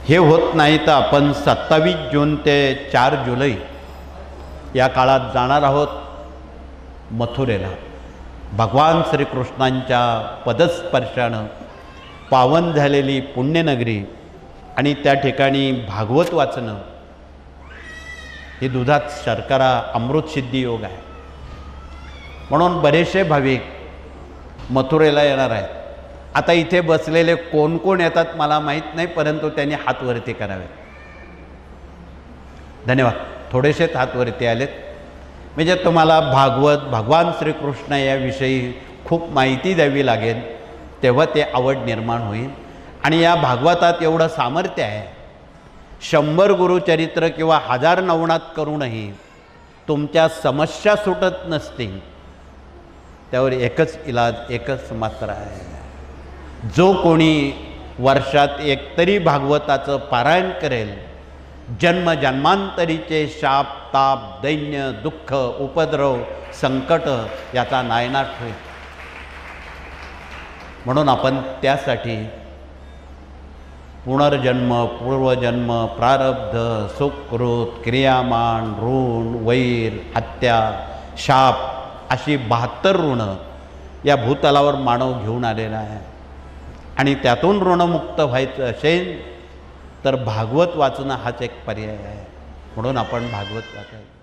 हे होत नाही तर आपण 27 जून ते 4 जुलै या काळात जाणार आहोत मथुरेला. भगवान श्रीकृष्णांच्या पदस्पर्शानं पावन झालेली पुण्यनगरी आणि त्या ठिकाणी भागवत वाचणं हे दुधात शर्करा अमृत सिद्धी योग आहे. म्हणून बरेचसे भाविक मथुरेला येणार आहेत. आता इथे बसलेले कोण कोण येतात मला माहीत नाही, परंतु त्यांनी हात वरती करावे. धन्यवाद. थोडेसेच हात वरती आलेत. म्हणजे तुम्हाला भागवत भगवान श्रीकृष्ण याविषयी खूप माहिती द्यावी लागेल, तेव्हा ते आवड निर्माण होईल. आणि या भागवतात एवढं सामर्थ्य आहे, 100 गुरुचरित्र किंवा 1000 नवनाथ करूनही तुमच्या समस्या सुटत नसतील. त्यावर एकच इलाज, एकच मात्र आहे. जो कोणी वर्षात एकतरी भागवताचं पारायण करेल, जन्मजन्मांतरीचे शाप ताप दैन्य दुःख उपद्रव संकट याचा नायनाट होईल. म्हणून आपण त्यासाठी पुनर्जन्म पूर्वजन्म प्रारब्ध सुकृत क्रियामान ऋण वैर हत्या शाप अशी 72 ऋणं या भूतलावर मानव घेऊन आलेला आहे. आणि त्यातून ऋणमुक्त व्हायचं असेल तर भागवत वाचणं हाच एक पर्याय आहे. म्हणून आपण भागवत वाचायचं.